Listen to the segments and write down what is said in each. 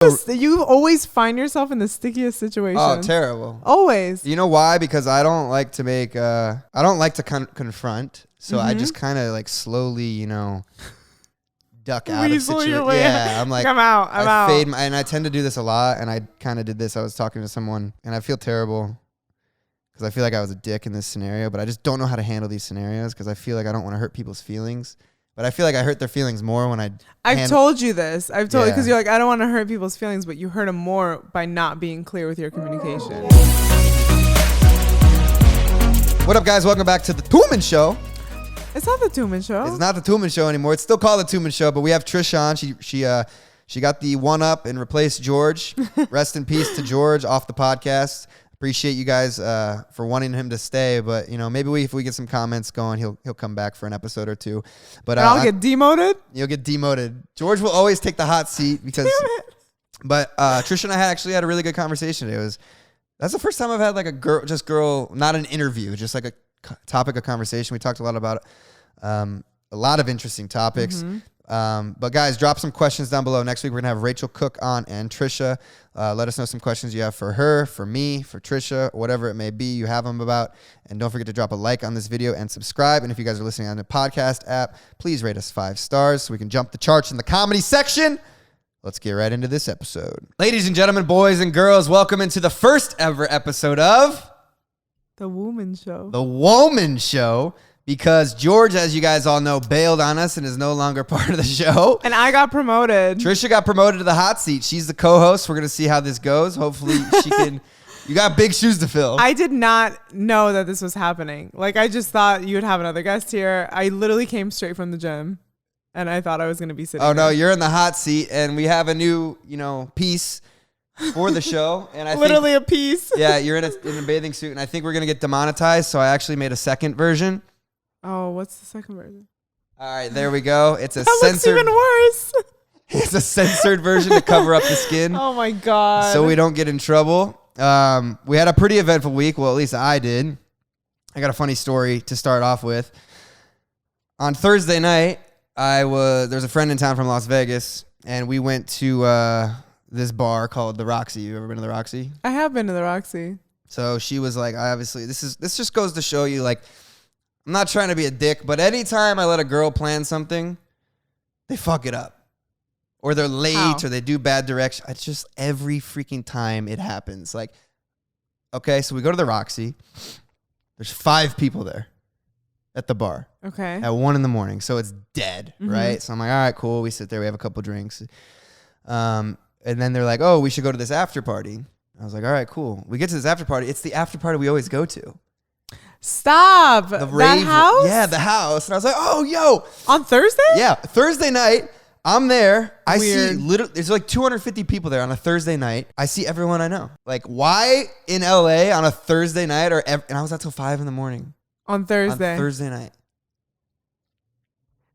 You always find yourself in the stickiest situation. Oh, terrible. Always. You know why? Because I don't like to make, I don't like to confront. So I just kind of like slowly, duck out of situations. Yeah, I'm like, I'm out. I fade and I tend to do this a lot. And I kind of did this. I was talking to someone and I feel terrible because I feel like I was a dick in this scenario, but I just don't know how to handle these scenarios because I feel like I don't want to hurt people's feelings. But I feel like I hurt their feelings more when I've told you this. I've told you because you're like, I don't want to hurt people's feelings, but you hurt them more by not being clear with your communication. What up, guys? Welcome back to the Toolman Show. It's not the Toolman Show. It's not the Toolman Show anymore. It's still called the Toolman Show, but we have Trisha on. She got the one up and replaced George. Rest in peace to George off the podcast. Appreciate you guys for wanting him to stay, but maybe if we get some comments going, he'll come back for an episode or two. But I'll get demoted. You'll get demoted. George will always take the hot seat because. But Trisha and I actually had a really good conversation today. That's the first time I've had like a girl, not an interview, just like a topic of conversation. We talked a lot about a lot of interesting topics. Mm-hmm. But guys, drop some questions down below. Next week, we're going to have Rachel Cook on and Trisha. Let us know some questions you have for her, for me, for Trisha, whatever it may be you have them about. And don't forget to drop a like on this video and subscribe. And if you guys are listening on the podcast app, please rate us 5 stars so we can jump the charts in the comedy section. Let's get right into this episode. Ladies and gentlemen, boys and girls, welcome into the first ever episode of The Woman Show. The Woman Show. Because George, as you guys all know, bailed on us and is no longer part of the show. And I got promoted. Trisha got promoted to the hot seat. She's the co-host. We're going to see how this goes. Hopefully she can... You got big shoes to fill. I did not know that this was happening. Like, I just thought you would have another guest here. I literally came straight from the gym. And I thought I was going to be sitting no, you're in the hot seat. And we have a new, piece for the show. And I literally a piece. Yeah, you're in a bathing suit. And I think we're going to get demonetized. So I actually made a second version. Oh, what's the second version? All right, there we go. It's a that censored. Looks even worse. It's a censored version to cover up the skin. Oh my god! So we don't get in trouble. We had a pretty eventful week. Well, at least I did. I got a funny story to start off with. On Thursday night, there's a friend in town from Las Vegas, and we went to this bar called the Roxy. You ever been to the Roxy? I have been to the Roxy. So she was like, obviously, this just goes to show you, like. I'm not trying to be a dick, but anytime I let a girl plan something, they fuck it up. Or they're late, or they do bad direction. It's just every freaking time it happens. Like, okay, so we go to the Roxy. There's 5 people there at the bar. Okay. At 1 a.m. So it's dead, right? So I'm like, all right, cool. We sit there. We have a couple drinks. And then they're like, oh, we should go to this after party. I was like, all right, cool. We get to this after party. It's the after party we always go to. Stop. That house? Yeah, the house. And I was like, oh, yo. On Thursday? Yeah. Thursday night, I'm there. I Weird. see there's like 250 people there on a Thursday night. I see everyone I know. Like, why in LA on a Thursday night? And I was out till 5 a.m. On Thursday. On Thursday night.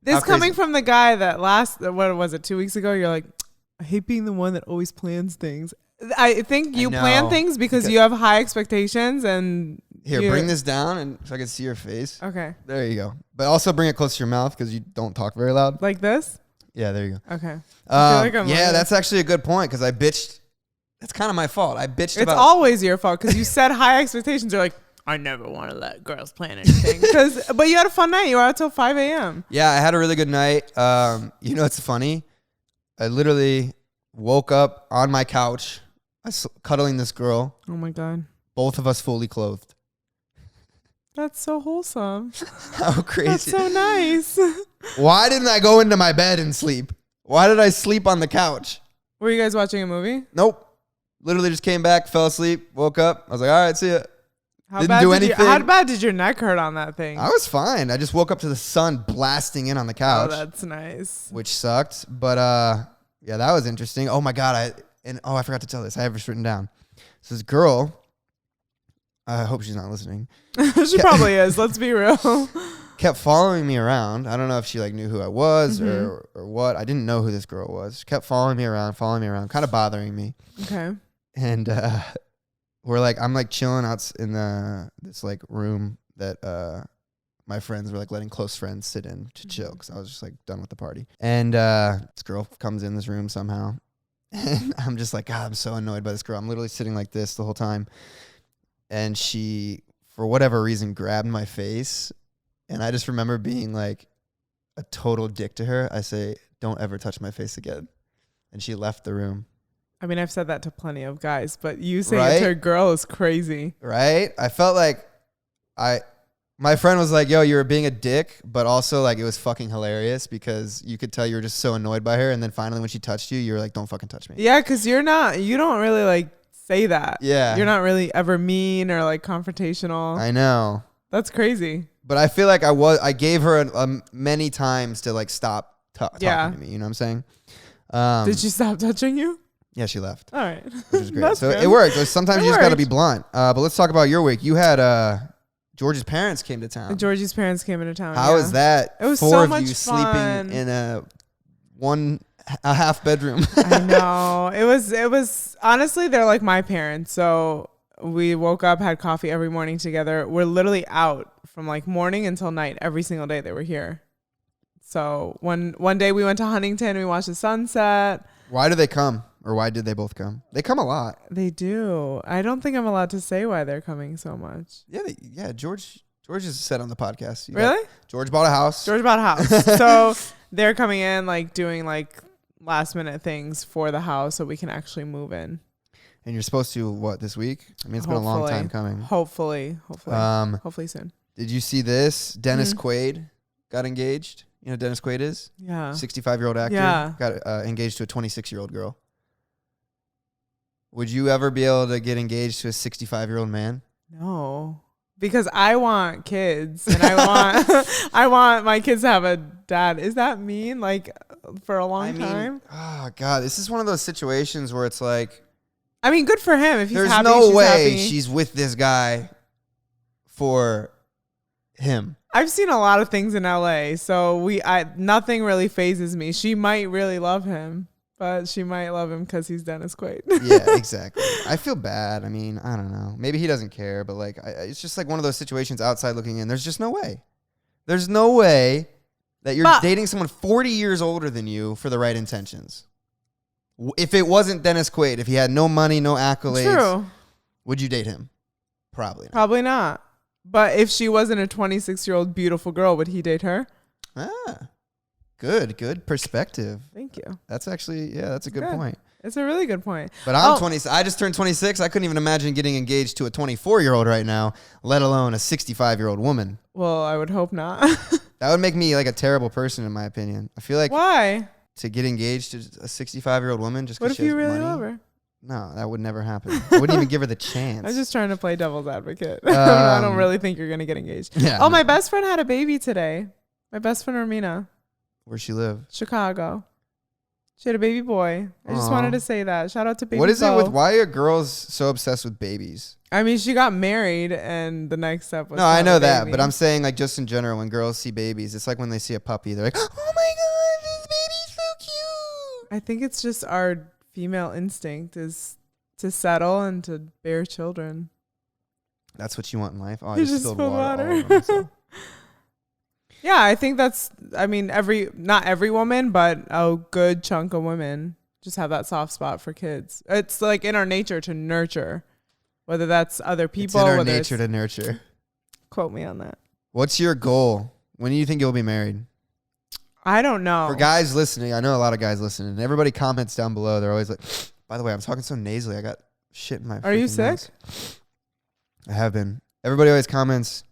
This coming from the guy that what was it, 2 weeks ago? You're like, I hate being the one that always plans things. I think you plan things because you have high expectations and... Here, bring this down and so I can see your face. Okay. There you go. But also bring it close to your mouth because you don't talk very loud. Like this? Yeah, there you go. Okay. I feel like that's actually a good point because I bitched. That's kind of my fault. I bitched It's always your fault because you set high expectations. You're like, I never want to let girls plan anything. But you had a fun night. You were out till 5 a.m. Yeah, I had a really good night. It's funny. I literally woke up on my couch, cuddling this girl. Oh, my God. Both of us fully clothed. That's so wholesome. How crazy. That's so nice. Why didn't I go into my bed and sleep? Why did I sleep on the couch? Were you guys watching a movie? Nope. Literally just came back, fell asleep, woke up. I was like, all right, see ya. How bad did your neck hurt on that thing? I was fine. I just woke up to the sun blasting in on the couch. Oh, that's nice. Which sucked. But yeah, that was interesting. Oh my God. I forgot to tell this. I have this written down. So this girl, I hope she's not listening. She probably is. Let's be real. Kept following me around. I don't know if she knew who I was or what. I didn't know who this girl was. She kept following me around, kind of bothering me. Okay. And I'm chilling out in this room that my friends were letting close friends sit in to chill because I was just done with the party. And this girl comes in this room somehow. And I'm just like, God, I'm so annoyed by this girl. I'm literally sitting like this the whole time. And she, for whatever reason, grabbed my face. And I just remember being like a total dick to her. I say, don't ever touch my face again. And she left the room. I mean, I've said that to plenty of guys, but you saying it to a girl is crazy. Right? I felt like my friend was like, yo, you were being a dick, but also like it was fucking hilarious because you could tell you were just so annoyed by her. And then finally when she touched you, you were like, don't fucking touch me. Yeah, because you don't really like say that. Yeah. You're not really ever mean or like confrontational. I know. That's crazy. But I feel like I gave her many times to like stop talking to me. You know what I'm saying? Did she stop touching you? Yeah, she left. All right. Which is great. So it worked. Sometimes you just got to be blunt. But let's talk about your week. You had George's parents came to town. Georgie's parents came into town. How was that? It was Four so of much you fun. sleeping in a half bedroom. I know. It was honestly, they're like my parents. So we woke up, had coffee every morning together. We're literally out from like morning until night every single day they were here. So one day we went to Huntington, we watched the sunset. Why do they come? Or why did they both come? They come a lot. They do. I don't think I'm allowed to say why they're coming so much. Yeah, George is said on the podcast. Really? George bought a house. So they're coming in like doing like last minute things for the house so we can actually move in. And you're supposed to what this week? I mean, it's been a long time coming. Hopefully soon. Did you see this? Dennis Quaid got engaged. You know who Dennis Quaid is? Yeah. 65-year-old actor. Yeah. Got engaged to a 26-year-old girl. Would you ever be able to get engaged to a 65-year-old man? No, because I want kids and I want my kids to have a dad. Is that mean? Like for a long time? Oh God, this is one of those situations where it's like, I mean, good for him if he's happy. There's no way she's with this guy for him. I've seen a lot of things in LA, so nothing really phases me. She might really love him. But she might love him because he's Dennis Quaid. Yeah, exactly. I feel bad. I mean, I don't know. Maybe he doesn't care, but like, it's just like one of those situations outside looking in. There's just no way. There's no way that you're dating someone 40 years older than you for the right intentions. If it wasn't Dennis Quaid, if he had no money, no accolades, would you date him? Probably not. Probably not. But if she wasn't a 26-year-old beautiful girl, would he date her? Good perspective. Thank you. That's actually, that's a good point. It's a really good point. But I'm 20. I just turned 26. I couldn't even imagine getting engaged to a 24-year-old right now, let alone a 65-year-old woman. Well, I would hope not. That would make me like a terrible person, in my opinion. I feel like why to get engaged to a 65-year-old woman just because she has money? What if you really love her? No, that would never happen. I wouldn't even give her the chance. I'm just trying to play devil's advocate. I don't really think you're gonna get engaged. Yeah. My best friend had a baby today. My best friend Romina. Where'd she live? Chicago. She had a baby boy. I just wanted to say that. Shout out to baby. What is it with why are girls so obsessed with babies? I mean, she got married and the next step was I know that, but I'm saying like just in general, when girls see babies, it's like when they see a puppy, they're like, oh my God, this baby's so cute. I think it's just our female instinct is to settle and to bear children. That's what you want in life? Oh, I just spilled water all over myself. Yeah, I think not every woman, but a good chunk of women just have that soft spot for kids. It's like in our nature to nurture, whether that's other people. It's in our nature to nurture. Quote me on that. What's your goal? When do you think you'll be married? I don't know. For guys listening, I know a lot of guys listening. Everybody comments down below. They're always like, by the way, I'm talking so nasally. I got shit in my Are you sick? Nose. I have been. Everybody always comments,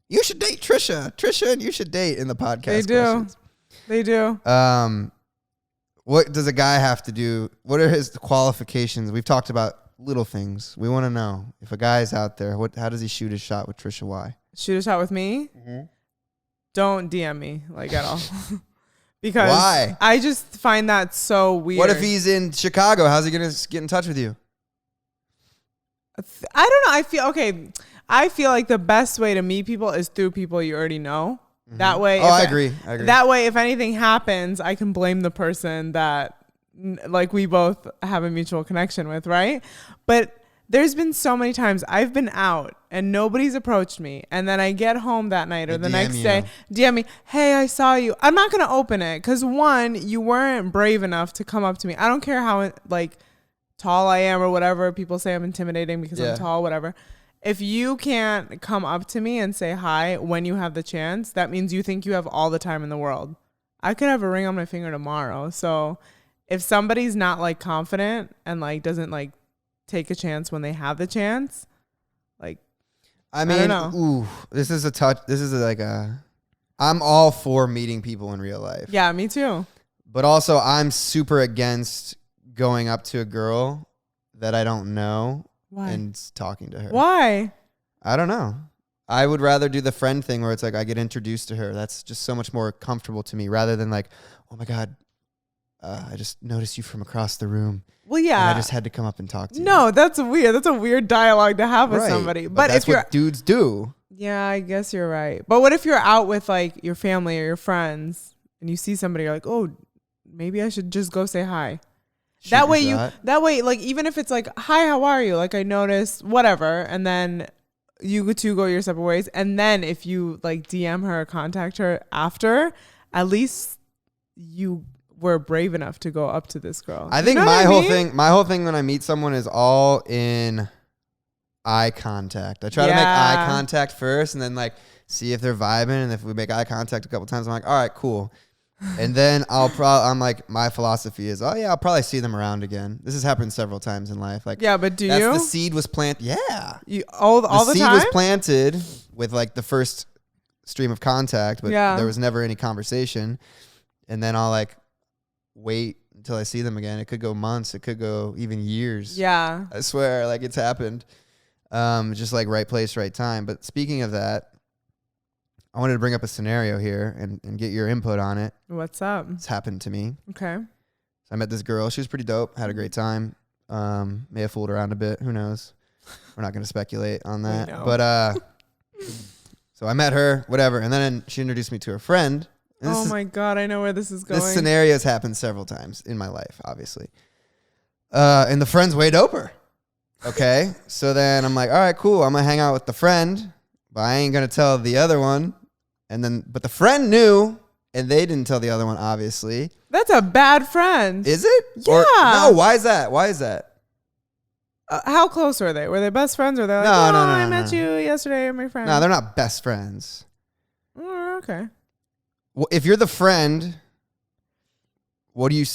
you should date Trisha, and you should date in the podcast. They do. What does a guy have to do? What are his qualifications? We've talked about little things. We want to know if a guy's out there, how does he shoot his shot with Trisha? Why? Shoot a shot with me? Mm-hmm. Don't DM me like at all. Because why? I just find that so weird. What if he's in Chicago? How's he going to get in touch with you? I don't know. I feel like the best way to meet people is through people you already know. Mm-hmm. That way. I agree. That way, if anything happens, I can blame the person that like we both have a mutual connection with, right? But There's been so many times I've been out and nobody's approached me. And then I get home that night or the next day, DM me, hey, I saw you. I'm not going to open it because, one, you weren't brave enough to come up to me. I don't care how, like, tall I am or whatever. People say I'm intimidating because I'm tall, whatever. If you can't come up to me and say hi when you have the chance, that means you think you have all the time in the world. I could have a ring on my finger tomorrow. So if somebody's not, like, confident and, like, doesn't, like, take a chance when they have the chance, like, I mean, I don't know. Ooh, this is like I'm all for meeting people in real life. Yeah, me too. But also I'm super against going up to a girl that I don't know and talking to her. Why? I don't know. I would rather do the friend thing where it's like I get introduced to her. That's just so much more comfortable to me rather than like, oh my God, I just noticed you from across the room. Well, yeah. And I just had to come up and talk to you. No, that's weird. That's a weird dialogue to have with somebody. But that's what dudes do. Yeah, I guess you're right. But what if you're out with like your family or your friends and you see somebody, you're like, oh, maybe I should just go say hi. That way, like, even if it's like, hi, how are you? Like, I noticed, whatever. And then you two go your separate ways. And then if you like DM her or contact her after, at least you were brave enough to go up to this girl. I think my whole thing when I meet someone is all in eye contact. I try to make eye contact first and then like see if they're vibing. And if we make eye contact a couple times, I'm like, all right, cool. And then I'm like, my philosophy is, oh yeah, I'll probably see them around again. This has happened several times in life. Like, yeah, but the seed was planted. Yeah. All the time? The seed was planted with like the first stream of contact, but there was never any conversation. And then I'll like wait until I see them again. It could go months. It could go even years. Yeah. I swear, like it's happened. Just like right place, right time. But speaking of that, I wanted to bring up a scenario here and get your input on it. What's up? It's happened to me. Okay. So I met this girl. She was pretty dope. Had a great time. May have fooled around a bit. Who knows? We're not going to speculate on that. But so I met her, whatever. And then she introduced me to her friend. Oh my God, I know where this is going. This scenario has happened several times in my life, obviously. And the friend's way doper. Okay. So then I'm like, all right, cool. I'm going to hang out with the friend, but I ain't going to tell the other one. But the friend knew, and they didn't tell the other one, obviously. That's a bad friend. Is it? Yeah. No, why is that? How close were they? Were they best friends or they're like, no, I met you yesterday, my friend? No, they're not best friends. Oh, okay. Well, if you're the friend, what do you...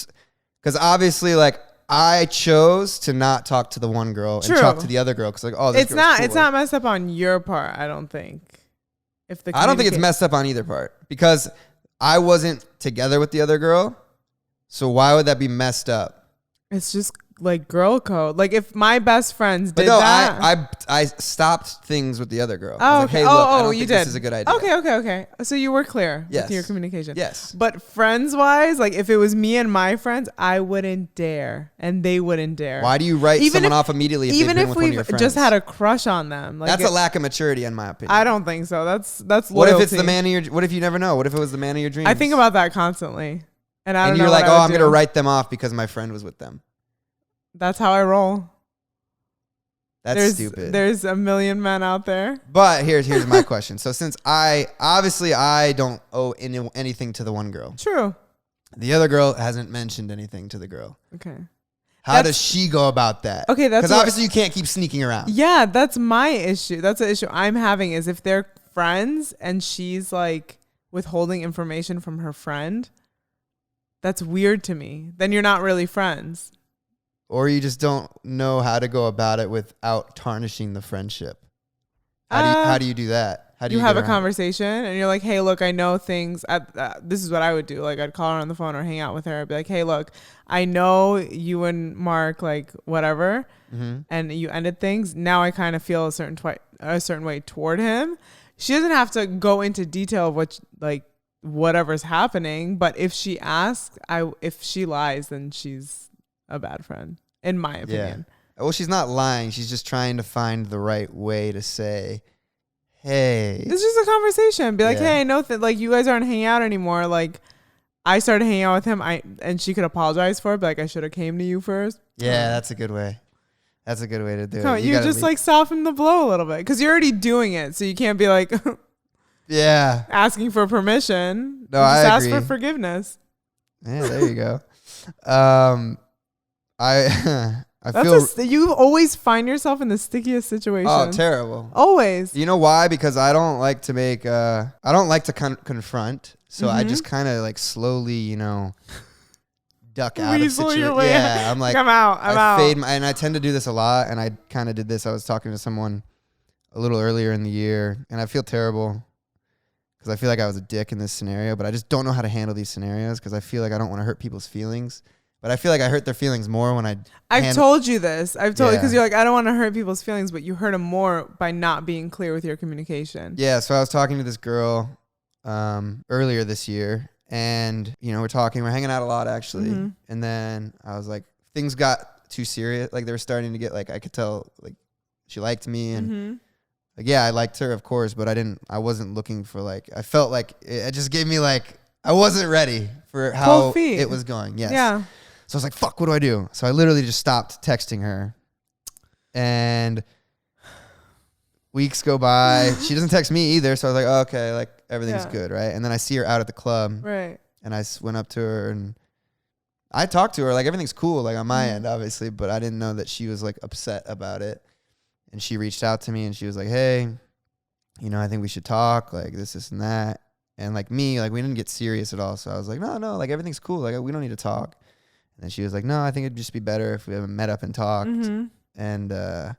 Because obviously, like, I chose to not talk to the one girl and talk to the other girl. Because, like, oh, this it's not. Cool. It's not messed up on your part, I don't think. I don't think it's messed up on either part. Because I wasn't together with the other girl. So why would that be messed up? It's just... like girl code. Like if my best friends did that. I stopped things with the other girl. Oh, like, hey, look, I don't you think did. This is a good idea. Okay. So you were clear with your communication. Yes. But friends wise, like if it was me and my friends, I wouldn't dare, and they wouldn't dare. Why do you write someone off immediately? Even if we just had a crush on them, like that's a lack of maturity, in my opinion. I don't think so. That's loyalty. What if it's the man of your? What if you never know? What if it was the man of your dreams? I think about that constantly, and I don't know. And you're like, I'm gonna write them off because my friend was with them. That's how I roll. That's stupid. There's a million men out there. But here's my question. So since I don't owe anything to the one girl. True. The other girl hasn't mentioned anything to the girl. Okay. How does she go about that? Okay, that's because obviously you can't keep sneaking around. Yeah, that's my issue. That's the issue I'm having is if they're friends and she's like withholding information from her friend, that's weird to me. Then you're not really friends. Or you just don't know how to go about it without tarnishing the friendship. How do you do that? How do you have a conversation and you're like, hey, look, I know things. This is what I would do. Like I'd call her on the phone or hang out with her. I'd be like, hey, look, I know you and Mark, like whatever, and you ended things. Now I kind of feel a certain way toward him. She doesn't have to go into detail of what whatever's happening. But if she asks, if she lies, then she's a bad friend, in my opinion. Yeah. Well, she's not lying. She's just trying to find the right way to say, hey. It's just a conversation. Be like, hey, I know that like you guys aren't hanging out anymore. Like I started hanging out with him. And she could apologize for it. But like I should have came to you first. Yeah, that's a good way. That's a good way to do Come it. on, you just like soften the blow a little bit because you're already doing it, so you can't be like yeah, asking for permission. No, you just I ask agree. for forgiveness. Yeah, there you go. I feel you always find yourself in the stickiest situation. oh terrible. Always. You know why? Because I don't like to make I don't like to confront. So I just kind of like slowly, duck out of situations. Yeah, I'm like I'm out. I fade and I tend to do this a lot. And I kind of did this. I was talking to someone a little earlier in the year, and I feel terrible because I feel like I was a dick in this scenario. But I just don't know how to handle these scenarios because I feel like I don't want to hurt people's feelings. But I feel like I hurt their feelings more when I've told you this. I've told you because Yeah. you're like, I don't want to hurt people's feelings, but you hurt them more by not being clear with your communication. Yeah, so I was talking to this girl earlier this year, and we're hanging out a lot actually. Mhm. And then I was like, things got too serious. Like they were starting to get like I could tell like she liked me, and like yeah, I liked her of course, but I wasn't looking for like I felt like it just gave me like I wasn't ready for how it was going. Yes. Yeah. So I was like, fuck, what do I do? So I literally just stopped texting her. And weeks go by. She doesn't text me either. So I was like, oh, okay, like everything's good, right? And then I see her out at the club. Right. And I went up to her and I talked to her. Like everything's cool, like on my end, obviously. But I didn't know that she was like upset about it. And she reached out to me and she was like, hey, I think we should talk, like this and that. And like me, like we didn't get serious at all. So I was like, no, like everything's cool. Like we don't need to talk. And then she was like, no, I think it'd just be better if we haven't met up and talked. And I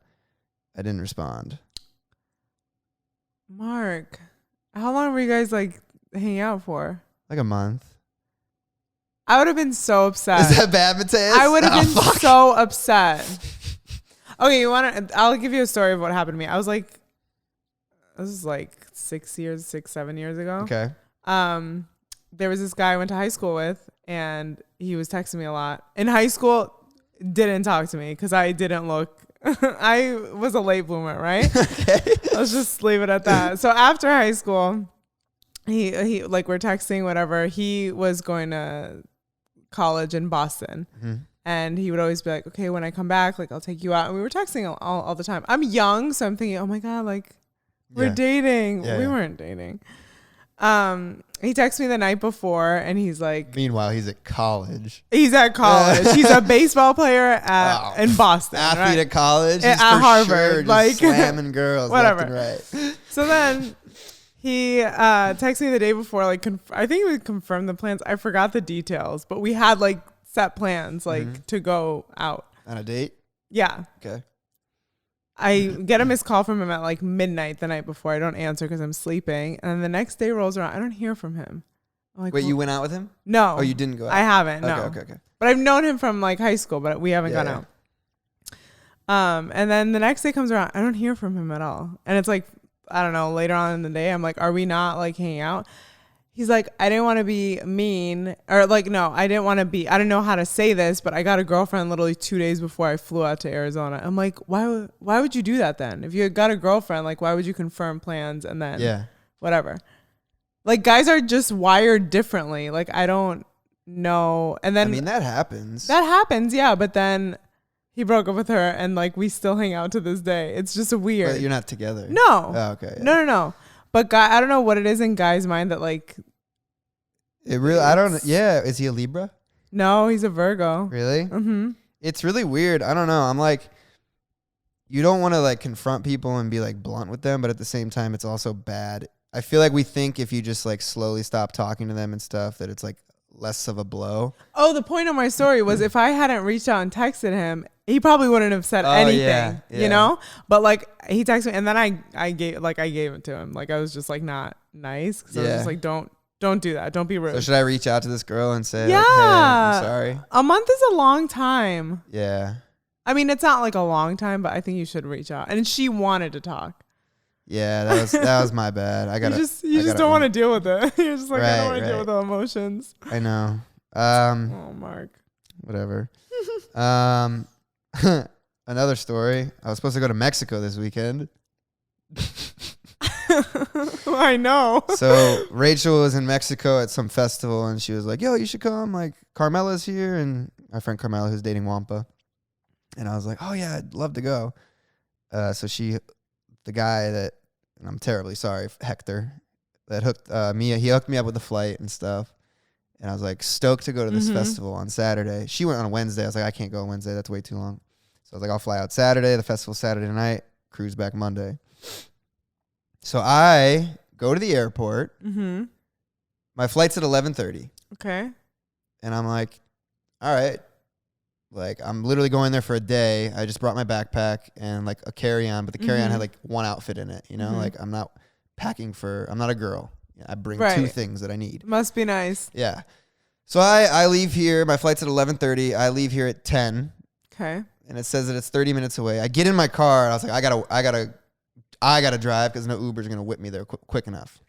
didn't respond. Mark, how long were you guys like hanging out for? Like a month. I would have been so upset. Is that bad, Mateus? I would have been so upset. Okay, I'll give you a story of what happened to me. This was like 7 years ago. Okay. There was this guy I went to high school with, and he was texting me a lot. In high school, didn't talk to me because I didn't look. I was a late bloomer, right? Okay. Let's just leave it at that. So after high school, he like we're texting, whatever. He was going to college in Boston. And he would always be like, okay, when I come back, like I'll take you out. And we were texting all the time. I'm young, so I'm thinking, oh my God, like we're dating. We weren't dating. He texted me the night before and he's like, meanwhile, he's at college. He's at college. He's a baseball player in Boston. Athlete at college. At He's for Harvard. sure Like slamming girls whatever. left and right. So then he texted me the day before, like I think we confirmed the plans. I forgot the details, but we had like set plans like to go out. On a date? Yeah. Okay. I get a missed call from him at like midnight the night before. I don't answer because I'm sleeping. And then the next day rolls around. I don't hear from him. I'm like, wait, you went out with him? No. Oh, you didn't go out? I haven't. No. Okay. But I've known him from like high school, but we haven't gone out. And then the next day comes around. I don't hear from him at all. And it's like, I don't know, later on in the day, I'm like, are we not like hanging out? He's like, I didn't want to be mean, or like, no, I didn't want to be, I don't know how to say this, but I got a girlfriend literally 2 days before I flew out to Arizona. I'm like, why would you do that then? If you had got a girlfriend, like, why would you confirm plans and then whatever? Like, guys are just wired differently. Like, I don't know. And then, I mean, that happens. That happens, yeah. But then he broke up with her and like, we still hang out to this day. It's just weird. But you're not together. No. Oh, okay. Yeah. No. But I don't know what it is in guys' mind that like, it really, I don't know. Yeah. Is he a Libra? No, he's a Virgo. Really? Mm-hmm. It's really weird. I don't know. I'm like, you don't want to like confront people and be like blunt with them, but at the same time, it's also bad. I feel like we think if you just like slowly stop talking to them and stuff, that it's like less of a blow. Oh, the point of my story was if I hadn't reached out and texted him, he probably wouldn't have said anything, you know? But like he texted me and then I gave it to him. Like I was just like not nice. Cause I was just like, don't do that. Don't be rude. So should I reach out to this girl and say, yeah, like, hey, I'm sorry? A month is a long time. Yeah. I mean, it's not like a long time, but I think you should reach out. And she wanted to talk. Yeah, that was my bad. I you just don't want to deal with it. You're just like, I don't want to deal with the emotions. I know. Oh, Mark. Whatever. Another story. I was supposed to go to Mexico this weekend. I know. So Rachel was in Mexico at some festival and she was like, yo, you should come. Like Carmela's here. And my friend Carmela, who's dating Wampa. And I was like, oh yeah, I'd love to go. So the guy that, and I'm terribly sorry, Hector, that hooked he hooked me up with the flight and stuff. And I was like stoked to go to this festival on Saturday. She went on a Wednesday. I was like, I can't go on Wednesday. That's way too long. So I was like, I'll fly out Saturday. The festival's Saturday night. Cruise back Monday. So I go to the airport. Mm-hmm. My flight's at 11:30. Okay. And I'm like, all right. Like, I'm literally going there for a day. I just brought my backpack and like a carry-on, but the carry-on had like one outfit in it. You know, like I'm not packing I'm not a girl. I bring two things that I need. Must be nice. Yeah. So I leave here. My flight's at 11:30. I leave here at 10. Okay. And it says that it's 30 minutes away. I get in my car and I was like, I gotta drive because no Uber's gonna whip me there quick enough.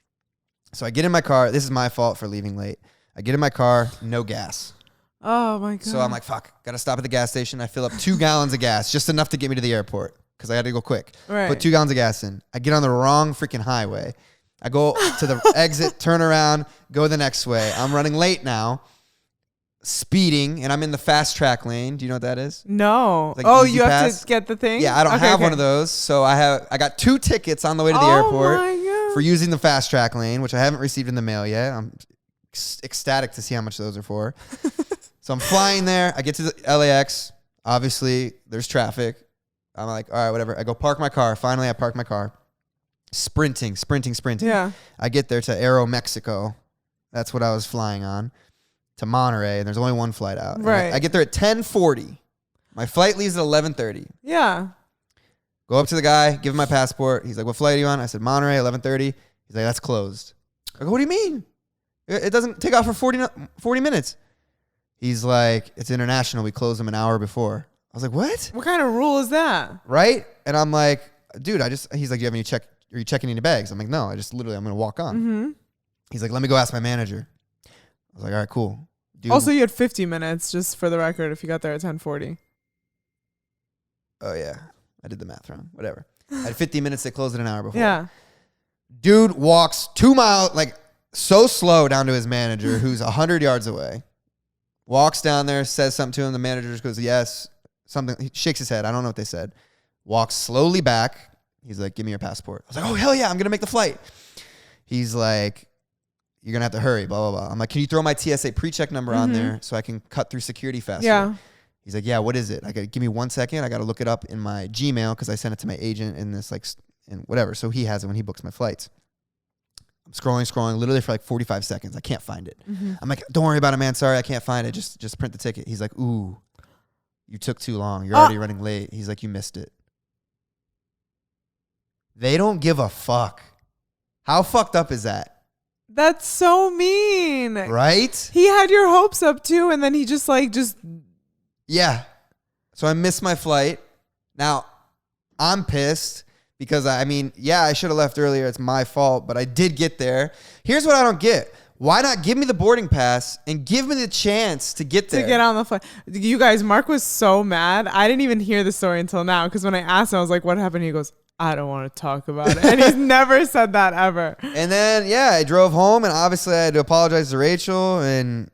So I get in my car. This is my fault for leaving late. I get in my car, no gas. Oh my God. So I'm like, fuck, gotta stop at the gas station. I fill up 2 gallons of gas, just enough to get me to the airport because I had to go quick. Right. Put 2 gallons of gas in. I get on the wrong freaking highway. I go to the exit, turn around, go the next way. I'm running late now, speeding, and I'm in the fast track lane. Do you know what that is? No. Like you have to get the thing? Yeah, I don't have one of those. So I got 2 tickets on the way to the airport for using the fast track lane, which I haven't received in the mail yet. I'm ecstatic to see how much those are for. So I'm flying there. I get to the LAX. Obviously, there's traffic. I'm like, all right, whatever. I go park my car. Finally, I park my car. Sprinting. Yeah. I get there to Aeromexico. That's what I was flying on. To Monterey, and there's only one flight out. Right. I get there at 10:40. My flight leaves at 11:30. Yeah. Go up to the guy, give him my passport. He's like, what flight are you on? I said, Monterey, 11:30. He's like, that's closed. I go, what do you mean? It doesn't take off for 40 minutes. He's like, it's international. We close them an hour before. I was like, what? What kind of rule is that? Right? And I'm like, dude, he's like, do you have any are you checking any bags? I'm like, no, I'm going to walk on. Mm-hmm. He's like, let me go ask my manager. I was like, all right, cool. Dude. Also, you had 50 minutes, just for the record, if you got there at 10:40. Oh, yeah. I did the math wrong. Whatever. I had 50 minutes. They closed it an hour before. Yeah. Dude walks 2 miles, like so slow down to his manager, who's 100 yards away. Walks down there, says something to him. The manager just goes, yes. Something. He shakes his head. I don't know what they said. Walks slowly back. He's like, give me your passport. I was like, oh, hell yeah. I'm going to make the flight. He's like, you're going to have to hurry, blah, blah, blah. I'm like, can you throw my TSA pre-check number on there so I can cut through security faster? Yeah. He's like, yeah, what is it? I got give me 1 second. I got to look it up in my Gmail because I sent it to my agent in this and whatever. So he has it when he books my flights. I'm scrolling literally for like 45 seconds. I can't find it. Mm-hmm. I'm like, don't worry about it, man. Sorry, I can't find it. Just print the ticket. He's like, ooh, you took too long. You're already running late. He's like, you missed it. They don't give a fuck. How fucked up is that? That's so mean. Right? He had your hopes up too, and then he just. Yeah. So I missed my flight. Now, I'm pissed because, I should have left earlier. It's my fault, but I did get there. Here's what I don't get. Why not give me the boarding pass and give me the chance to get there? To get on the flight. You guys, Mark was so mad. I didn't even hear the story until now because when I asked him, I was like, what happened? He goes, I don't want to talk about it. And he's never said that ever. And then, I drove home, and obviously I had to apologize to Rachel, and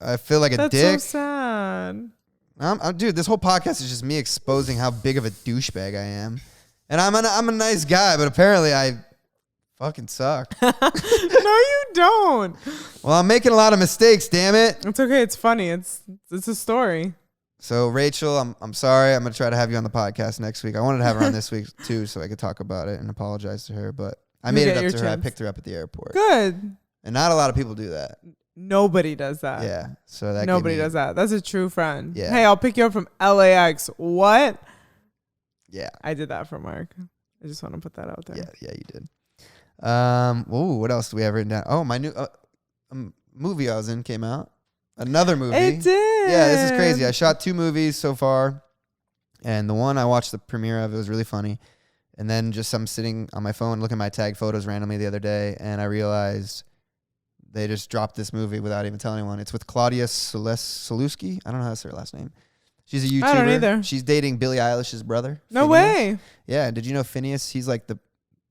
I feel like a dick. That's so sad. Dude, this whole podcast is just me exposing how big of a douchebag I am. And I'm a nice guy, but apparently I fucking suck. No, you don't. Well, I'm making a lot of mistakes, damn it. It's okay. It's funny. It's a story. So, Rachel, I'm sorry. I'm going to try to have you on the podcast next week. I wanted to have her on this week, too, so I could talk about it and apologize to her. But I made it up to her. I picked her up at the airport. Good. And not a lot of people do that. Nobody does that. Yeah. So that Nobody does that. That's a true friend. Yeah. Hey, I'll pick you up from LAX. What? Yeah. I did that for Mark. I just want to put that out there. Yeah, you did. What else do we have written down? Oh, my new movie I was in came out. Another movie. It did. Yeah, this is crazy. I shot 2 movies so far, and the one I watched the premiere of, it was really funny. And then I'm sitting on my phone looking at my tag photos randomly the other day, and I realized they just dropped this movie without even telling anyone. It's with Claudia Sulewski. I don't know how to say her last name. She's a YouTuber. I don't either. She's dating Billie Eilish's brother. No Phineas. way. Yeah. Did you know Phineas? He's like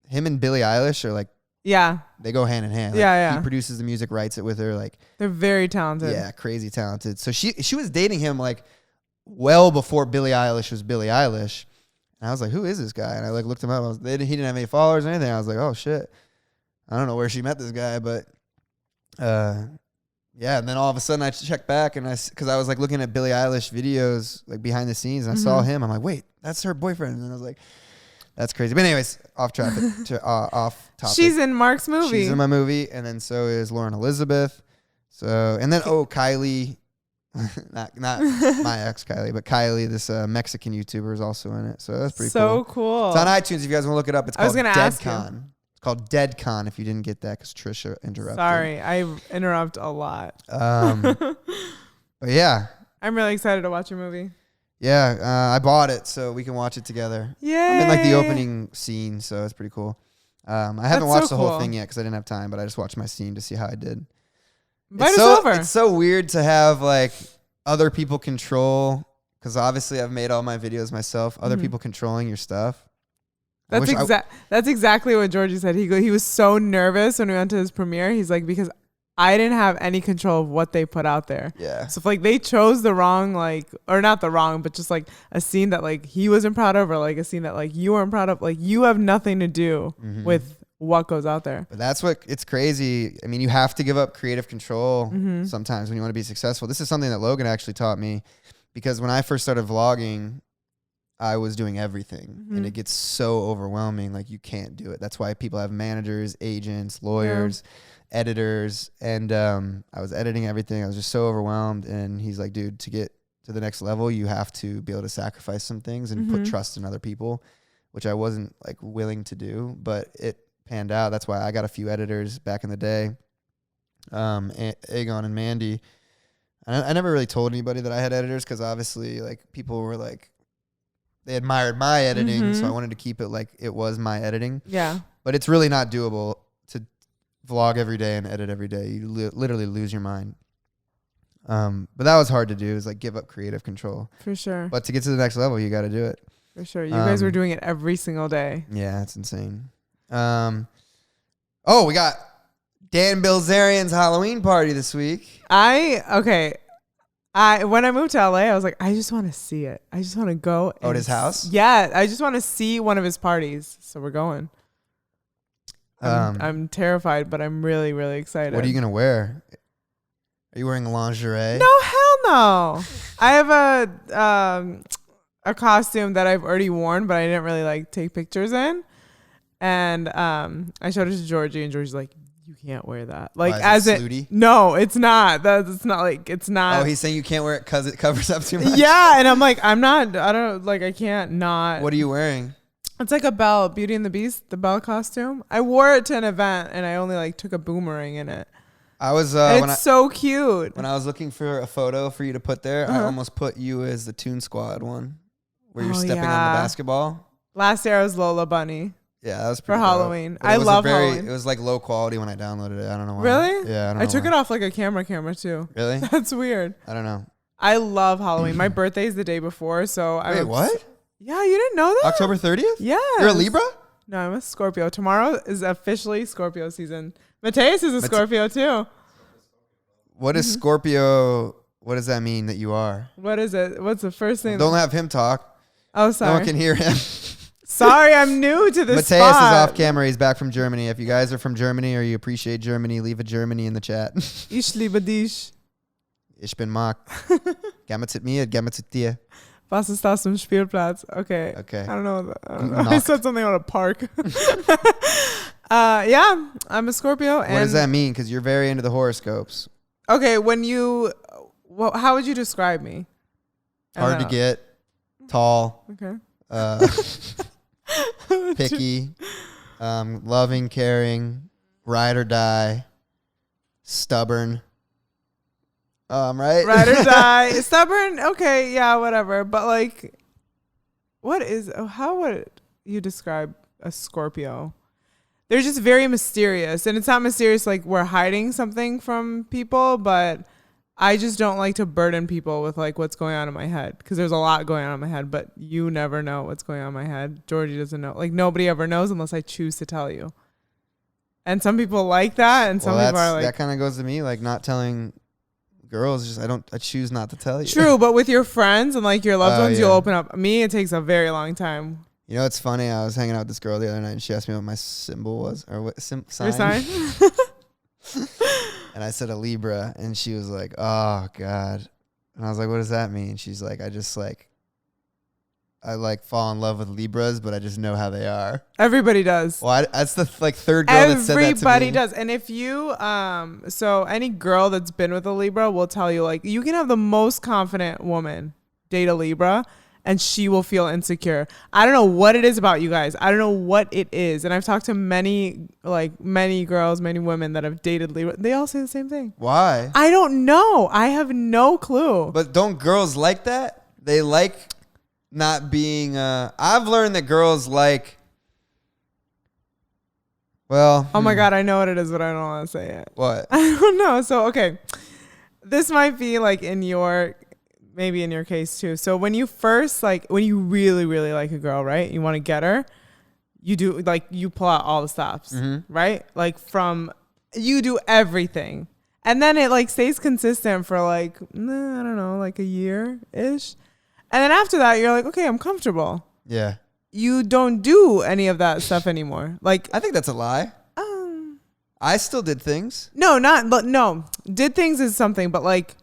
him and Billie Eilish are like. Yeah. They go hand in hand. Like, yeah. He produces the music, writes it with her. Like, they're very talented. Yeah, crazy talented. So she was dating him like well before Billie Eilish was Billie Eilish. And I was like, who is this guy? And I like looked him up. He didn't have any followers or anything. I was like, oh shit. I don't know where she met this guy, but yeah. And then all of a sudden I checked back because I was like looking at Billie Eilish videos like behind the scenes, and I saw him. I'm like, wait, that's her boyfriend. And I was like, that's crazy. But anyways, off topic. She's in Mark's movie. She's in my movie, and then so is Lauren Elizabeth. So and then Kylie, not my ex Kylie, but Kylie, this Mexican YouTuber, is also in it. So that's pretty cool. So cool. It's on iTunes if you guys want to look it up. It's called DeadCon. It's called DeadCon if you didn't get that because Trisha interrupted. Sorry, I interrupt a lot. But yeah. I'm really excited to watch your movie. Yeah, I bought it so we can watch it together. Yeah. I'm in like the opening scene, so it's pretty cool. I haven't watched the whole thing yet because I didn't have time, but I just watched my scene to see how I did. It's so weird to have like other people control, because obviously I've made all my videos myself. Other people controlling your stuff. That's exactly what Georgie said. He was so nervous when we went to his premiere. He's like, because I didn't have any control of what they put out there. Yeah. So if like they chose the wrong, like, or not the wrong, but just like a scene that like he wasn't proud of, or like a scene that like you weren't proud of, like you have nothing to do with what goes out there. But that's what it's crazy. I mean, you have to give up creative control sometimes when you want to be successful. This is something that Logan actually taught me, because when I first started vlogging, I was doing everything and it gets so overwhelming. Like you can't do it. That's why people have managers, agents, lawyers, editors. And I was editing everything. I was just so overwhelmed. And he's like, dude, to get to the next level, you have to be able to sacrifice some things and put trust in other people, which I wasn't like willing to do, but it panned out. That's why I got a few editors back in the day, Aegon and Mandy. I never really told anybody that I had editors, because obviously like people were like, they admired my editing, so I wanted to keep it like it was my editing. Yeah. But it's really not doable to vlog every day and edit every day. You literally lose your mind. But that was hard to do, is like give up creative control. For sure. But to get to the next level, you got to do it. For sure. You guys were doing it every single day. Yeah, it's insane. We got Dan Bilzerian's Halloween party this week. When I moved to LA, I was like, I just want to see it. I just want to go. At his house? Yeah, I just want to see one of his parties. So we're going. I'm terrified, but I'm really, really excited. What are you going to wear? Are you wearing lingerie? No, hell no. I have a costume that I've already worn, but I didn't really like take pictures in. And I showed it to Georgie, and Georgie's like, you can't wear that. Like, as it, no, it's not. It's not like, it's not. Oh, he's saying you can't wear it because it covers up too much. Yeah, and I'm like, I can't not. What are you wearing? It's like a Belle, Beauty and the Beast, the Belle costume. I wore it to an event, and I only like took a boomerang in it. I was it's so cute. When I was looking for a photo for you to put there, I almost put you as the Toon Squad one, where you're stepping on the basketball. Last year I was Lola Bunny. Yeah, that was pretty for Halloween. I love Halloween. It was like low quality when I downloaded it. I don't know why. Really? Yeah, I don't know. I took it off like a camera too. Really? That's weird. I don't know. I love Halloween. My birthday's the day before, so Wait, what? Yeah, you didn't know that? October 30th? Yeah. You're a Libra? No, I'm a Scorpio. Tomorrow is officially Scorpio season. Mateus is a Scorpio too. What is Scorpio? What does that mean that you are? What is it? What's the first thing? Don't have him talk. Oh, sorry. No one can hear him. Sorry, I'm new to this Mateus spot. is off camera. He's back from Germany. If you guys are from Germany or you appreciate Germany, leave a Germany in the chat. Ich liebe dich. Ich bin Mark. Geh mit mir, geh mit dir. Was ist das im Spielplatz? Okay. Okay. I don't know. I said something on a park. Yeah, I'm a Scorpio. What does that mean? Because you're very into the horoscopes. Okay, how would you describe me? Hard to get, tall. Okay. Picky, loving, caring, ride or die, stubborn. Right? Ride or die, stubborn. Okay, yeah, whatever. But like, how would you describe a Scorpio? They're just very mysterious, and it's not mysterious like we're hiding something from people, but I just don't like to burden people with like what's going on in my head, because there's a lot going on in my head, but you never know what's going on in my head. Georgie doesn't know. Like nobody ever knows unless I choose to tell you. And some people like that, and some people are like, that kind of goes to me, like not telling girls, just I choose not to tell you. True, but with your friends and like your loved ones, you'll yeah. open up. Me, it takes a very long time. You know, it's funny. I was hanging out with this girl the other night, and she asked me what my symbol was, or what sign. Your sign? And I said a Libra, and she was like, "Oh God," and I was like, "What does that mean?" She's like, I fall in love with Libras, but I just know how they are. Everybody does. Well, that's the third girl that said that to me. Everybody does. And if you, so any girl that's been with a Libra will tell you, like, you can have the most confident woman date a Libra, and she will feel insecure. I don't know what it is about you guys. I don't know what it is. And I've talked to many girls, many women that have dated Libra. They all say the same thing. Why? I don't know. I have no clue. But don't girls like that? They like not being I've learned that girls like, well, oh my God, I know what it is, but I don't want to say it. What? I don't know. So, okay, this might be like maybe in your case too. So when you first, like, when you really, really like a girl, right? You want to get her, you do, like, you pull out all the stops, right? Like, you do everything. And then it like stays consistent for like, I don't know, like a year-ish. And then after that, you're like, okay, I'm comfortable. Yeah. You don't do any of that stuff anymore. Like, I think that's a lie. I still did things. No. Did things is something, but like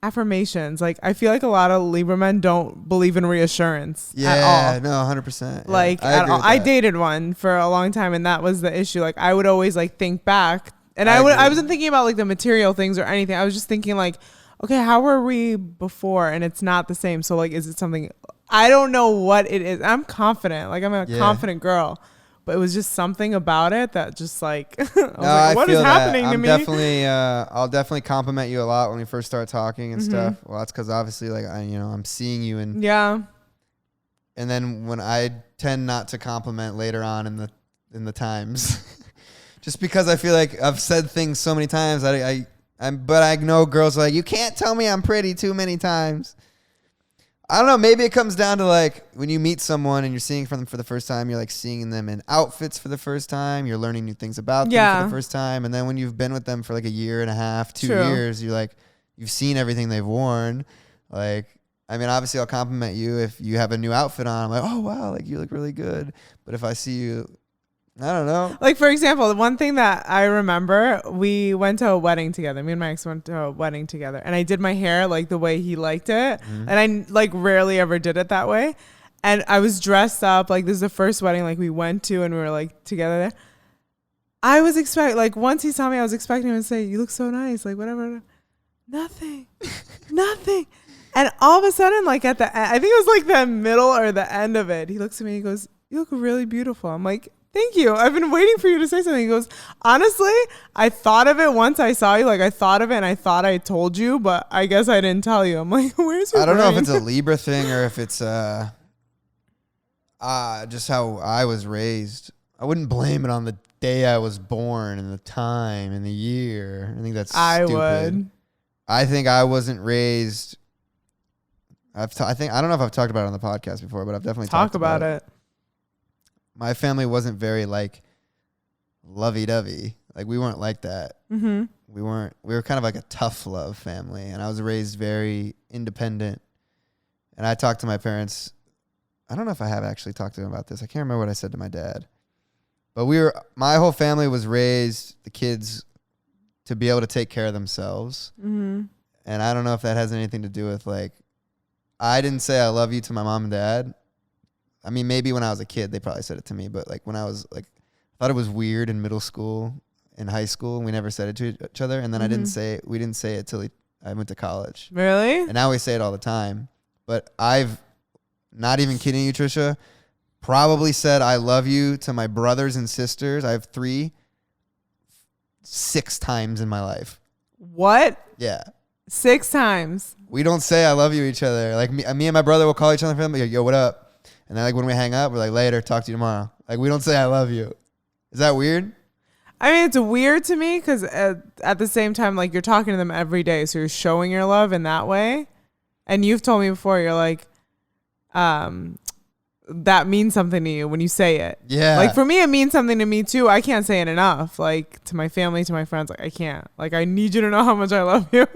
affirmations. Like, I feel like a lot of Libra men don't believe in reassurance at all. Yeah, no, 100%. Like, at all. I dated one for a long time, and that was the issue. Like, I would always like think back, and I wasn't thinking about like the material things or anything. I was just thinking like, okay, how were we before? And it's not the same. So like, is it something? I don't know what it is. I'm confident. Like, I'm a confident girl. But it was just something about it that just like, what is happening to me? I'll definitely compliment you a lot when we first start talking and stuff. Well, that's because obviously, like, I'm seeing you and and then when I tend not to compliment later on in the times, just because I feel like I've said things so many times. But I know girls are like, you can't tell me I'm pretty too many times. I don't know. Maybe it comes down to like when you meet someone and you're seeing them for the first time, you're like seeing them in outfits for the first time. You're learning new things about them for the first time. And then when you've been with them for like a year and a half, 2 years, you're like, you've seen everything they've worn. Like, I mean, obviously I'll compliment you if you have a new outfit on. I'm like, oh, wow, like you look really good. But if I see you, I don't know. Like, for example, one thing that I remember, we went to a wedding together. Me and my ex went to a wedding together. And I did my hair like the way he liked it. And I like rarely ever did it that way. And I was dressed up. Like, this is the first wedding like we went to and we were like together there. I was expecting, like, once he saw me, I was expecting him to say, you look so nice. Like, whatever. Nothing. Nothing. And all of a sudden, like at the end, I think it was like the middle or the end of it, he looks at me and he goes, you look really beautiful. I'm like, thank you. I've been waiting for you to say something. He goes, honestly, I thought of it once I saw you. Like, I thought of it and I thought I told you, but I guess I didn't tell you. I'm like, where's your brain? know if it's a Libra thing or if it's just how I was raised. I wouldn't blame it on the day I was born and the time and the year. I think that's stupid. I would. I think I wasn't raised. I don't know if I've talked about it on the podcast before, but I've definitely talked about it. My family wasn't very like lovey-dovey. Like, we weren't like that. We were kind of like a tough love family. And I was raised very independent. And I talked to my parents. I don't know if I have actually talked to them about this. I can't remember what I said to my dad. But my whole family was raised, the kids, to be able to take care of themselves. And I don't know if that has anything to do with like, I didn't say I love you to my mom and dad. I mean, maybe when I was a kid, they probably said it to me. But like when I was like, I thought it was weird in middle school, in high school, and we never said it to each other. And then we didn't say it till I went to college. Really? And now we say it all the time. But I've, not even kidding you, Trisha, probably said I love you to my brothers and sisters. I have 6 times in my life. What? Yeah. 6 times. We don't say I love you to each other. Like me and my brother will call each other, like, yo, what up? And then like when we hang up, we're like, later, talk to you tomorrow. Like, we don't say I love you. Is that weird? I mean, it's weird to me because at the same time, like, you're talking to them every day. So you're showing your love in that way. And you've told me before, you're like, that means something to you when you say it. Yeah. Like for me, it means something to me too. I can't say it enough. Like to my family, to my friends, like I can't. Like I need you to know how much I love you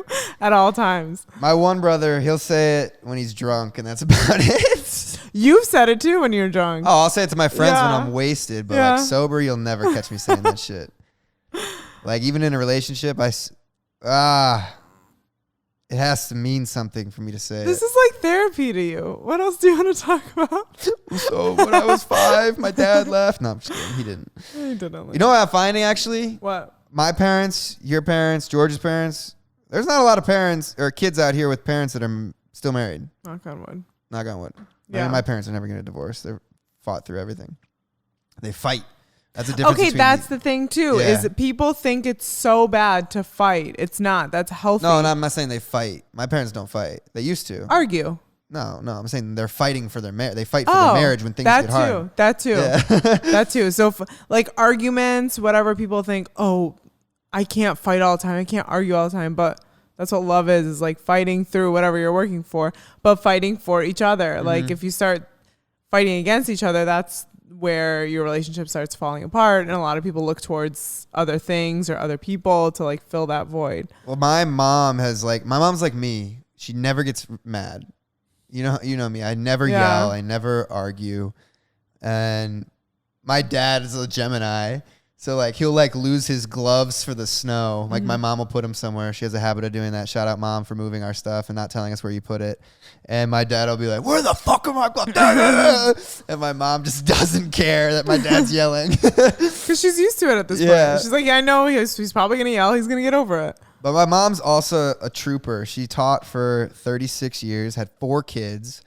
at all times. My one brother, he'll say it when he's drunk, and that's about it. You've said it too when you're drunk. Oh, I'll say it to my friends when I'm wasted, but Yeah. like sober, you'll never catch me saying that shit. Like even in a relationship, it has to mean something for me to say This it. is like therapy to you. What else do you want to talk about? So when I was 5, my dad left. No, I'm just kidding. He didn't. I didn't like You know what I'm finding actually? what? My parents, your parents, George's parents. There's not a lot of parents or kids out here with parents that are still married. Knock on wood. Knock on wood. Yeah. My parents are never going to divorce. They're fought through everything. They fight. That's the difference. Okay, that's the thing too. Yeah. Is that people think it's so bad to fight. It's not. That's healthy. No, I'm not saying they fight. My parents don't fight. They used to. Argue. No, I'm saying they're fighting for their marriage. They fight for their marriage when things get hard. That too. Yeah. That too. So like arguments, whatever people think, oh, I can't fight all the time. I can't argue all the time. But that's what love is like fighting through whatever you're working for, but fighting for each other. Mm-hmm. Like if you start fighting against each other, that's where your relationship starts falling apart. And a lot of people look towards other things or other people to like fill that void. Well, my mom's like me. She never gets mad. You know me. I never yell. I never argue. And my dad is a Gemini. So like he'll like lose his gloves for the snow. Like my mom will put him somewhere. She has a habit of doing that. Shout out mom for moving our stuff and not telling us where you put it. And my dad will be like, "Where the fuck am I?" And my mom just doesn't care that my dad's yelling. Because she's used to it at this point. She's like, yeah, I know he's probably gonna yell. He's gonna get over it. But my mom's also a trooper. She taught for 36 years, had 4 kids.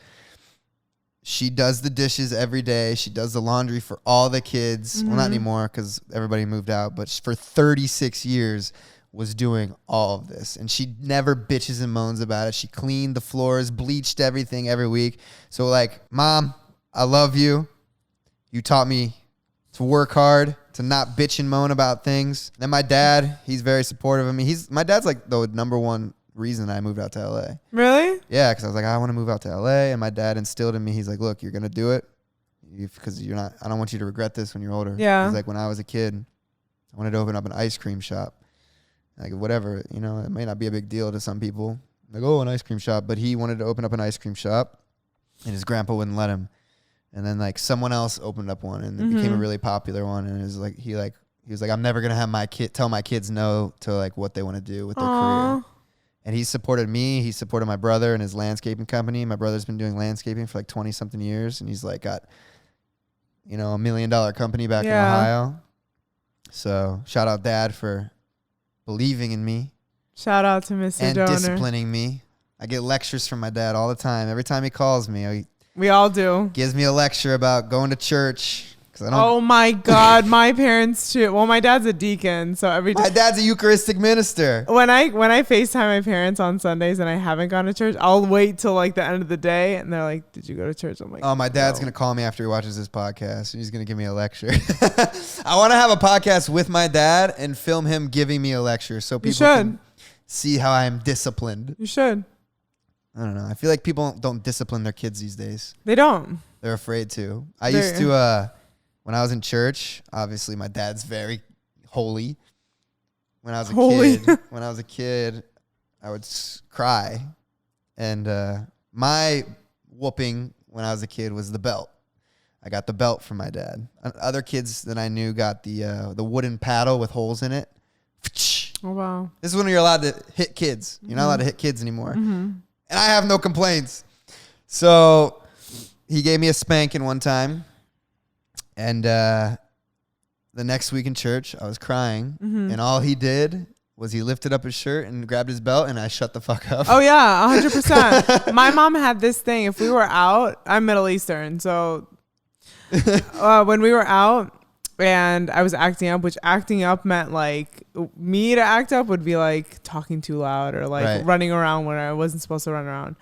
She does the dishes every day. She does the laundry for all the kids. Well, not anymore because everybody moved out. But for 36 years was doing all of this. And she never bitches and moans about it. She cleaned the floors, bleached everything every week. So like, Mom, I love you. You taught me to work hard, to not bitch and moan about things. Then my dad, he's very supportive of me. My dad's like the number one reason I moved out to LA. Really? Yeah, because I was like, I want to move out to LA, and my dad instilled in me. He's like, look, you're gonna do it, because you're not. I don't want you to regret this when you're older. Yeah. He's like, when I was a kid, I wanted to open up an ice cream shop, like whatever, it may not be a big deal to some people. Like, oh, an ice cream shop, but he wanted to open up an ice cream shop, and his grandpa wouldn't let him. And then like someone else opened up one, and it became a really popular one. And it was like he was like, I'm never gonna have tell my kids no to like what they want to do with their career. And he supported me. He supported my brother and his landscaping company. My brother's been doing landscaping for like 20 something years, and he's like got $1 million company back in Ohio. So shout out Dad for believing in me. Shout out to Mr. And Dohner. disciplining me. I get lectures from my dad all the time. Every time he calls me, We all do. gives me a lecture about going to church. Oh my God, my parents too. Well, my dad's a deacon, so every My time dad's a Eucharistic minister. when I FaceTime my parents on Sundays and I haven't gone to church, I'll wait till like the end of the day, and they're like, "Did you go to church?" I'm like, Oh, my dad's going to call me after he watches this podcast, and he's going to give me a lecture. I want to have a podcast with my dad and film him giving me a lecture so people can see how I'm disciplined. You should. I don't know. I feel like people don't discipline their kids these days. They don't. They're afraid to. I used to, when I was in church, obviously my dad's very holy. When I was a kid, I would cry. And my whooping when I was a kid was the belt. I got the belt from my dad. Other kids that I knew got the wooden paddle with holes in it. Oh, wow. This is when you're allowed to hit kids. You're not allowed to hit kids anymore. And I have no complaints. So he gave me a spanking one time. And the next week in church, I was crying. And all he did was he lifted up his shirt and grabbed his belt, and I shut the fuck up. Oh, yeah, 100%. My mom had this thing. If we were out, I'm Middle Eastern. So when we were out and I was acting up, which acting up meant like me to act up would be like talking too loud or like running around when I wasn't supposed to run around.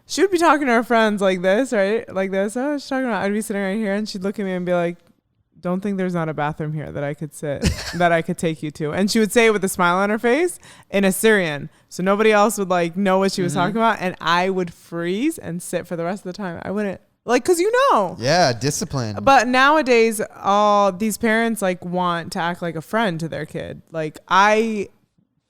She would be talking to her friends like this, right? Like this. Oh, she's talking about. I'd be sitting right here, and she'd look at me and be like, "Don't think there's not a bathroom here that I could that I could take you to." And she would say it with a smile on her face in Assyrian, so nobody else would like know what she was talking about, and I would freeze and sit for the rest of the time. I wouldn't Like, cause you know. Yeah, discipline. But nowadays, all these parents like want to act like a friend to their kid. Like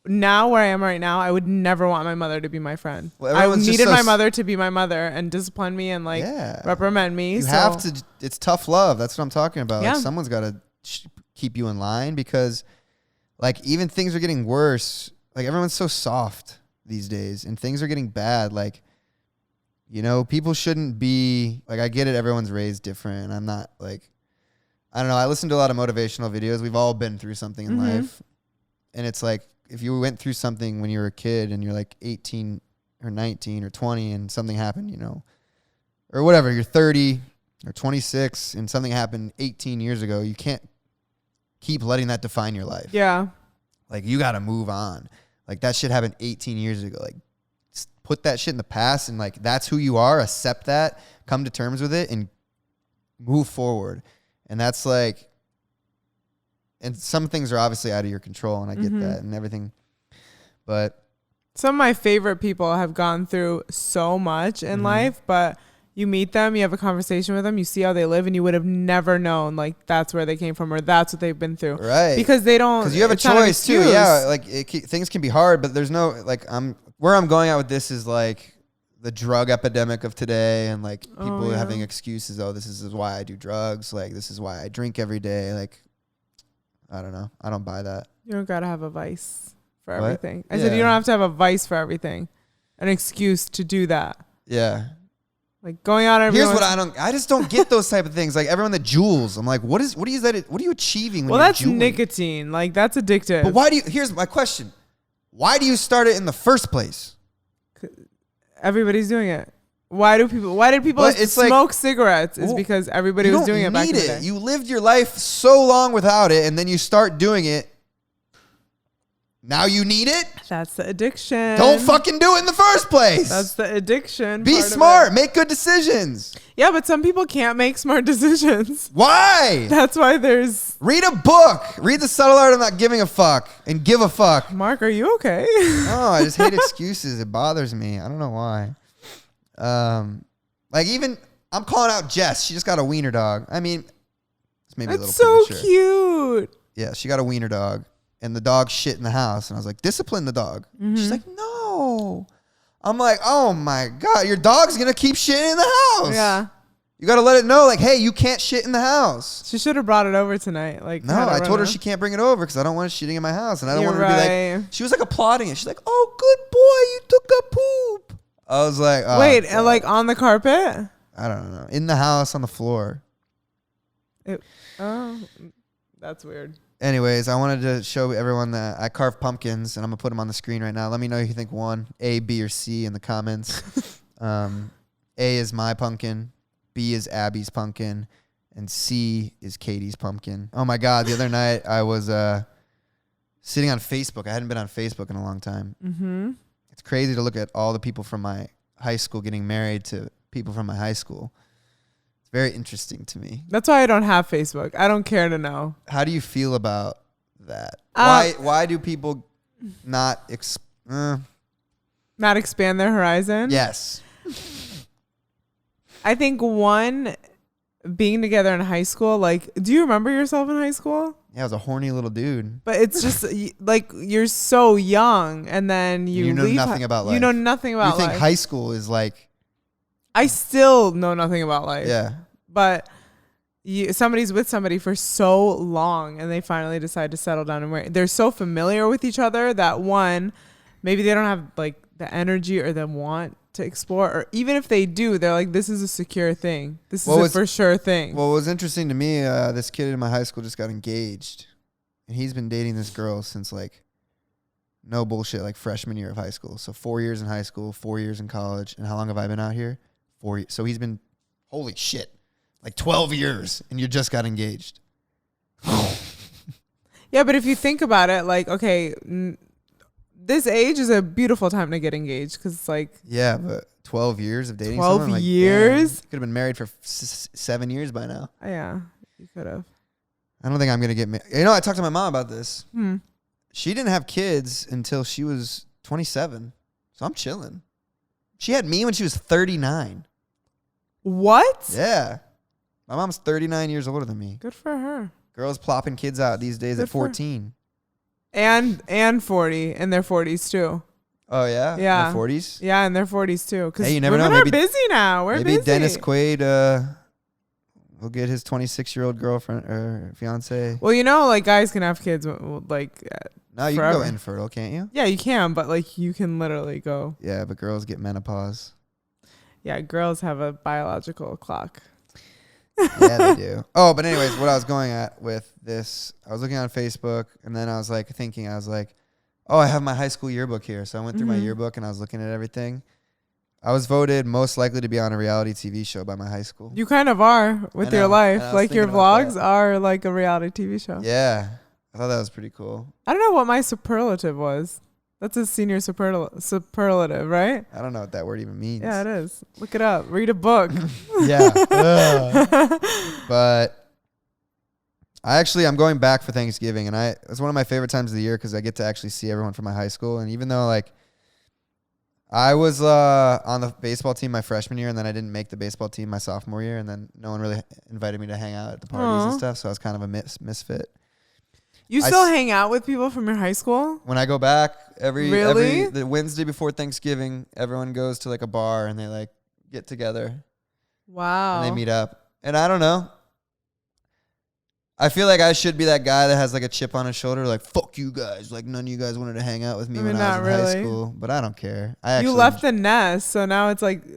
now where I am right now, I would never want my mother to be my friend. Well, I needed my mother to be my mother and discipline me and like reprimand me. You have to. It's tough love. That's what I'm talking about. Yeah. Like someone's got to keep you in line because, like, even things are getting worse. Like everyone's so soft these days, and things are getting bad. Like, you know, people shouldn't be like. I get it. Everyone's raised different. I'm not like. I don't know. I listen to a lot of motivational videos. We've all been through something in life, and it's like if you went through something when you were a kid and you're like 18 or 19 or 20 and something happened, you know, or whatever. You're 30 or 26 and something happened 18 years ago. You can't keep letting that define your life. Yeah. Like you got to move on. Like that shit happened 18 years ago. Like put that shit in the past and like that's who you are. Accept that. Come to terms with it and move forward. And that's like, and some things are obviously out of your control and I get that and everything. But some of my favorite people have gone through so much in life, but you meet them, you have a conversation with them, you see how they live, and you would have never known like that's where they came from or that's what they've been through. Right. Because they don't. Because you have a choice too. Yeah. Like things can be hard, but there's no like where I'm going at with this is like the drug epidemic of today and like people having excuses. Oh, this is why I do drugs. Like this is why I drink every day. Like I don't know. I don't buy that. You don't gotta have a vice for everything. I said you don't have to have a vice for everything. An excuse to do that. Yeah. Like going out. Here's what I just don't get those type of things. Like everyone that jewels. I'm like, what are you achieving? When that's juuling? nicotine. Like that's addictive. But why do you? Here's my question. Why do you start it in the first place? Everybody's doing it. Why did people smoke cigarettes? It's because everybody was doing it back in the day. You lived your life so long without it, and then you start doing it. Now you need it? That's the addiction. Don't fucking do it in the first place. That's the addiction. Be smart. Make good decisions. Yeah, but some people can't make smart decisions. Why? That's why there's... Read a book. Read The Subtle Art of Not Giving a Fuck and give a fuck. Mark, are you okay? No, I just hate excuses. It bothers me. I don't know why. Like even... I'm calling out Jess. She just got a wiener dog. I mean, it's maybe a little so premature. Cute. Yeah, she got a wiener dog. And the dog shit in the house. And I was like, discipline the dog. She's like, no. I'm like, oh my God, your dog's going to keep shitting in the house. Yeah. You got to let it know, like, hey, you can't shit in the house. She should have brought it over tonight. Like, no, I told her she can't bring it over because I don't want it shitting in my house. And I don't want her to be like, she was like applauding it. She's like, oh, good boy, you took a poop. I was like, oh. Wait, like on the carpet? I don't know. In the house, on the floor. Oh, that's weird. Anyways, I wanted to show everyone that I carved pumpkins, and I'm going to put them on the screen right now. Let me know if you think one, A, B, or C in the comments. A is my pumpkin, B is Abby's pumpkin, and C is Katie's pumpkin. Oh, my God. The other night, I was sitting on Facebook. I hadn't been on Facebook in a long time. Mm-hmm. It's crazy to look at all the people from my high school getting married to people from my high school. Very interesting to me. That's why I don't have Facebook. I don't care to know. How do you feel about that? Why do people not expand their horizon? Yes. I think one, being together in high school, like, do you remember yourself in high school? Yeah, I was a horny little dude. But it's just like you're so young and then you know nothing about life. You know nothing about life. You think high school is like... I still know nothing about life. Yeah. But somebody's with somebody for so long and they finally decide to settle down and marry. They're so familiar with each other that one, maybe they don't have like the energy or the want to explore. Or even if they do, they're like, this is a secure thing. This is a for sure thing. Well, what was interesting to me, this kid in my high school just got engaged. And he's been dating this girl since like, no bullshit, like freshman year of high school. So 4 years in high school, 4 years in college. And how long have I been out here? 4 years. So he's been, holy shit, like 12 years and you just got engaged. Yeah, but if you think about it, like, okay, this age is a beautiful time to get engaged because it's like... Yeah, but 12 years of dating 12 someone? Like, years? Could have been married for 7 years by now. Yeah, you could have. I don't think I'm going to get married. You know, I talked to my mom about this. She didn't have kids until she was 27. So I'm chilling. She had me when she was 39. What? Yeah. My mom's 39 years older than me. Good for her. Girls plopping kids out these days at 14. And 40 in their 40s too. Oh, yeah? Yeah. In their 40s? Yeah, in their 40s too. Because hey, you never know. Maybe, are busy now. We're maybe busy. Dennis Quaid will get his 26-year-old girlfriend or fiance. Well, you know, like guys can have kids like No, you forever. can go infertile, can't you? Yeah, you can, but like you can literally go. Yeah, but girls get menopause. Yeah, girls have a biological clock. Yeah, they do. Oh, but anyways, what I was going at with this, I was looking on Facebook, and then I was like thinking, oh, I have my high school yearbook here. So I went through my yearbook, and I was looking at everything. I was voted most likely to be on a reality TV show by my high school. You kind of are with your life. Like your vlogs are like a reality TV show. Yeah. I thought that was pretty cool. I don't know what my superlative was. That's a senior superlative, right? I don't know what that word even means. Yeah, it is. Look it up. Read a book. Yeah. But I'm going back for Thanksgiving, and it's one of my favorite times of the year because I get to actually see everyone from my high school. And even though like I was on the baseball team my freshman year, and then I didn't make the baseball team my sophomore year, and then no one really invited me to hang out at the parties and stuff, so I was kind of a misfit. You still hang out with people from your high school? When I go back, every Really? the Wednesday before Thanksgiving, everyone goes to like a bar and they like get together. Wow. And they meet up. And I don't know. I feel like I should be that guy that has like a chip on his shoulder, like, fuck you guys. Like, none of you guys wanted to hang out with me when I was in high school. But I don't care. You left the nest, so now it's like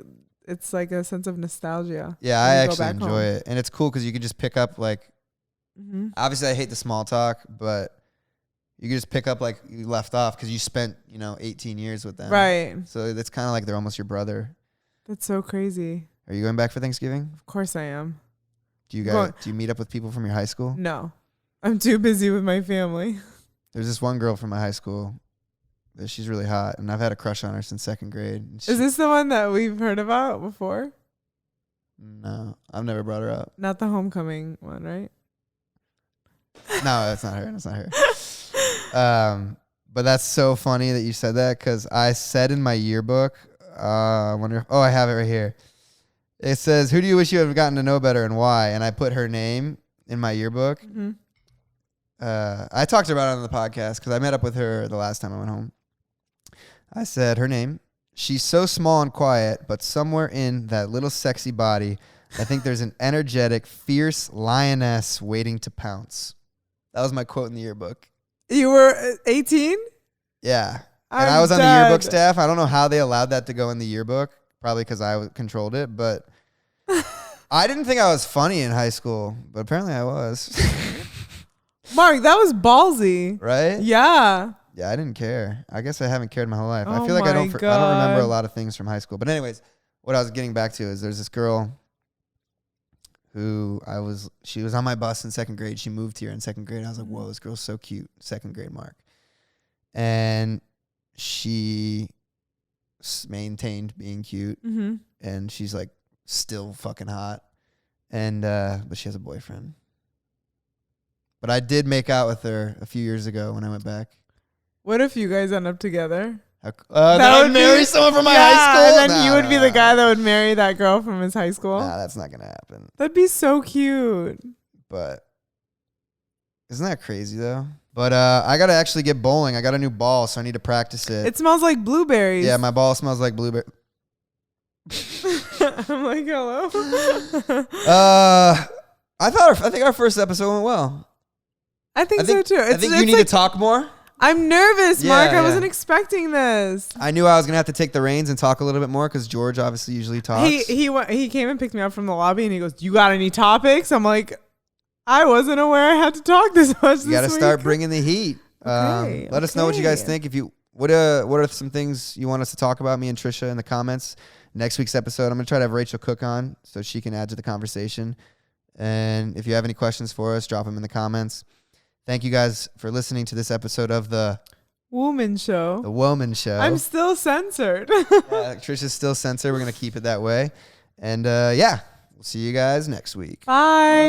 a sense of nostalgia. Yeah, I actually enjoy it. And it's cool because you can just pick up like, obviously I hate the small talk, but you can just pick up like you left off because you spent, 18 years with them. Right. So it's kind of like they're almost your brother. That's so crazy. Are you going back for Thanksgiving? Of course I am. Do you meet up with people from your high school? No. I'm too busy with my family. There's this one girl from my high school. She's really hot, and I've had a crush on her since second grade. Is this the one that we've heard about before? No, I've never brought her up. Not the homecoming one, right? No, that's not her. That's not her. But that's so funny that you said that because I said in my yearbook, I have it right here. It says, who do you wish you had gotten to know better and why? And I put her name in my yearbook. Mm-hmm. I talked about it on the podcast because I met up with her the last time I went home. I said her name. She's so small and quiet, but somewhere in that little sexy body, I think there's an energetic, fierce lioness waiting to pounce. That was my quote in the yearbook. You were 18? Yeah. And I was on the yearbook staff. I don't know how they allowed that to go in the yearbook. Probably because I controlled it. But I didn't think I was funny in high school. But apparently I was. Mark, that was ballsy. Right? Yeah. Yeah, I didn't care. I guess I haven't cared my whole life. Oh I feel like I don't remember a lot of things from high school. But anyways, what I was getting back to is there's this girl who she was on my bus in second grade. She moved here in second grade. I was like, whoa, this girl's so cute. Second grade mark. And she maintained being cute. Mm-hmm. And she's like still fucking hot. And, but she has a boyfriend. But I did make out with her a few years ago when I went back. What if you guys end up together? That would marry someone from my high school? And then you would be the guy that would marry that girl from his high school? Nah, that's not going to happen. That'd be so cute. But isn't that crazy, though? But I got to actually get bowling. I got a new ball, so I need to practice it. It smells like blueberries. Yeah, my ball smells like blueberry. I'm like, hello? I think our first episode went well. I think so, too. I think you need to talk more. I'm nervous, Mark. I wasn't expecting this. I knew I was going to have to take the reins and talk a little bit more because George obviously usually talks. He came and picked me up from the lobby and he goes, you got any topics? I'm like, I wasn't aware I had to talk this much. You got to start bringing the heat. Let us know what you guys think. What are some things you want us to talk about, me and Trisha, in the comments? Next week's episode, I'm going to try to have Rachel Cook on so she can add to the conversation. And if you have any questions for us, drop them in the comments. Thank you guys for listening to this episode of the Woman Show. The Woman Show. I'm still censored. Trisha's still censored. We're going to keep it that way. And we'll see you guys next week. Bye.